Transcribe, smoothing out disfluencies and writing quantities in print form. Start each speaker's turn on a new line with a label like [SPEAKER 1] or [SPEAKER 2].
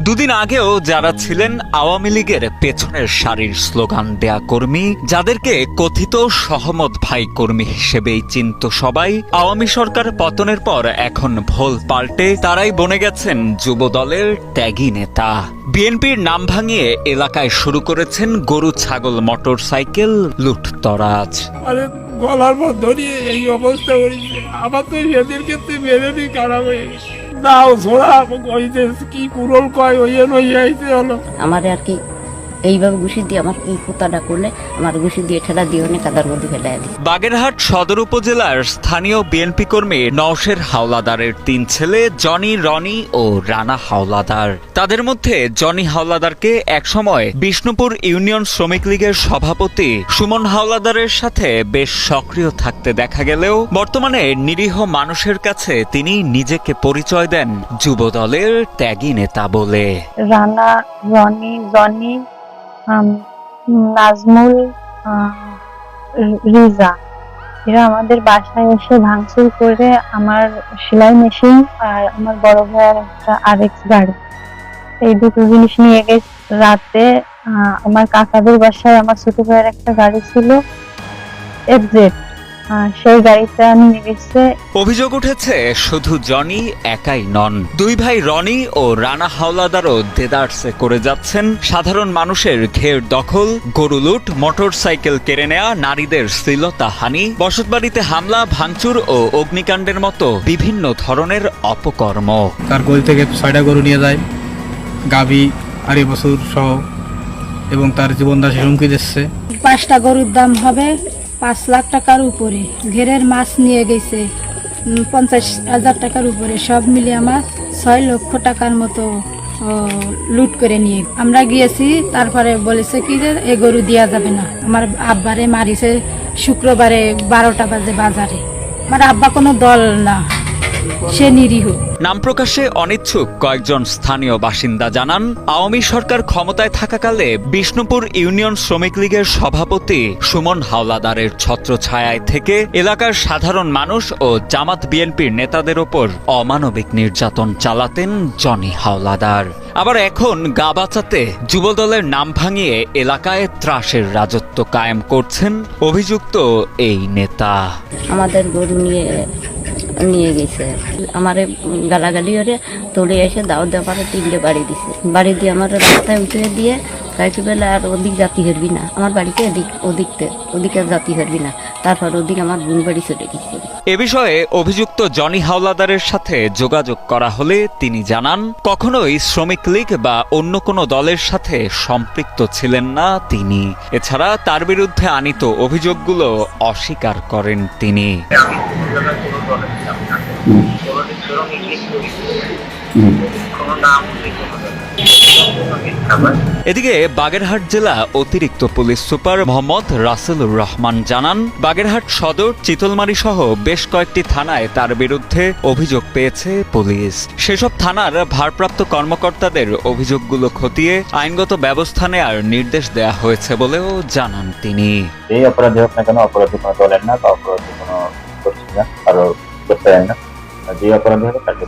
[SPEAKER 1] দুদিন আগেও যারা ছিলেন আওয়ামী লীগের পেছনের সারির স্লোগান দেয়া কর্মী, যাদেরকে কথিত সহমত ভাই কর্মী হিসেবেই চিনত সবাই, আওয়ামী সরকার পতনের পর এখন ভোল পাল্টে তারাই বনে গেছেন যুব দলের ত্যাগী নেতা। বিএনপির নাম ভাঙিয়ে এলাকায় শুরু করেছেন গরু ছাগল মোটরসাইকেল লুটতরাজ।
[SPEAKER 2] গলার মধ্যে ধরিয়ে এই অবস্থা করেছে। আমার তো সেদের ক্ষেত্রে মেরে নি খারাপ হয়ে গেছে। নাও ছোড়া কি কুরল কয় ওই আইতে হলো
[SPEAKER 3] আমার আর কি এইভাবে ঘুষি দিয়ে আমার এই পোতাটা করলে আমার ঘুষি দিয়ে ঠেলা দিয়ে অনেক কাদার মধ্যে ফেলে দিই।
[SPEAKER 1] বাগেরহাট সদর উপজেলার স্থানীয় বিএনপি কর্মী নওশের হাওলাদারের ৩ ছেলে জনি, রনি ও রানা হাওলাদার। তাদের মধ্যে জনি হাওলাদারকে একসময় বিষ্ণুপুর ইউনিয়ন শ্রমিক লীগের সভাপতি সুমন হাওলাদারের সাথে বেশ সক্রিয় থাকতে দেখা গেলেও বর্তমানে নিরীহ মানুষের কাছে তিনি নিজেকে পরিচয় দেন যুব দলের ত্যাগী নেতা বলে।
[SPEAKER 4] রানা, রনি, জনি, নাজমুল, রিজা, এরা আমাদের বাসায় এসে ভাঙচুর করে আমার সেলাই মেশিন আর আমার বড় ভাইয়ের একটা আরএক্স গাড়ি, এই দুটো জিনিস নিয়ে গেছে। রাতে আমার কাকাদের বাসায় আমার ছোট ভাইয়ের একটা গাড়ি ছিল এফজেড, সেই গাড়িটা নিয়ে গেছে।
[SPEAKER 1] অভিযোগ উঠেছে শুধু জনি একাই নন, দুই ভাই রনি ও রানা হাওলাদারও দেদারসে করে যাচ্ছেন সাধারণ মানুষের ঘের দখল, গরু লুট, মোটরসাইকেল কেড়ে নেয়া, নারীদের শ্লীলতাহানি, বসতবাড়িতে হামলা, ভাঙচুর ও অগ্নিকাণ্ডের মতো বিভিন্ন ধরনের অপকর্ম।
[SPEAKER 5] তার গোল থেকে 6টা গরু নিয়ে যায়, গাভী, আড়ি বছর সহ, এবং তার জীবনদাসী হুমকি দিচ্ছে।
[SPEAKER 6] 5টা গরুর দাম হবে 5 লাখ টাকার উপরে। ঘেরের মাছ নিয়ে গেছে 50,000 টাকার উপরে। সব মিলে আমার 6 লক্ষ টাকার মতো লুট করে নিয়ে আমরা গিয়েছি। তারপরে বলেছে কি যে এ গরু দেওয়া যাবে না। আমার আব্বারে মারিছে শুক্রবারে 12টা বাজে বাজারে। আমার আব্বা কোনো দল না, সে নিরীহ।
[SPEAKER 1] নাম প্রকাশে অনিচ্ছুক কয়েকজন স্থানীয় বাসিন্দা জানান, আওয়ামী সরকার ক্ষমতায় থাকাকালে বিষ্ণুপুর ইউনিয়ন শ্রমিক লীগের সভাপতি সুমন হাওলাদারের ছত্রছায়ায় থেকে এলাকার সাধারণ মানুষ ও জামাত বিএনপির নেতাদের ওপর অমানবিক নির্যাতন চালাতেন জনি হাওলাদার। আবার এখন গা বাঁচাতে যুবদলের নাম ভাঙিয়ে এলাকায় ত্রাসের রাজত্ব কায়েম করছেন অভিযুক্ত এই নেতা।
[SPEAKER 3] আমাদের গরু নিয়ে গেছে, আমার গালাগালি করে তোলে এসে দাও দেওয়া পরে 3টে বাড়ি দিছে। বাড়ি দিয়ে আমার রাস্তায় উঠে দিয়ে কাইতে বেলা আর ওদিক জাতি হারবি না, আমার বাড়িতে ওদিকে জাতি হারবি না। তারপর ওদিকে আমার বোন বাড়ি চলে গেছে।
[SPEAKER 1] এ বিষয়ে অভিযুক্ত জনি হাওলাদারের সাথে যোগাযোগ করা হলে তিনি জানান, কখনোই শ্রমিক লীগ বা অন্য কোনো দলের সাথে সম্পৃক্ত ছিলেন না তিনি। এছাড়া তার বিরুদ্ধে আনীত অভিযোগগুলো অস্বীকার করেন তিনি। এদিকে বাগেরহাট জেলা অতিরিক্ত পুলিশ সুপার মোহাম্মদ রাসেলুর রহমান জানান, বাগেরহাট সদর, চিতলমারী সহ বেশ কয়েকটি থানায় তার বিরুদ্ধে অভিযোগ পেয়েছে পুলিশ। সেসব থানার ভারপ্রাপ্ত কর্মকর্তাদের অভিযোগগুলো খতিয়ে আইনগত ব্যবস্থা নেওয়ার নির্দেশ দেয়া হয়েছে বলেও জানান তিনি।
[SPEAKER 7] এই অপরাধী হোক না কেন, অপরাধী কোনো দলের না বা অপরাধী কোনো করছি না, কারো দোষের না, যে অপরাধী হবে তাকে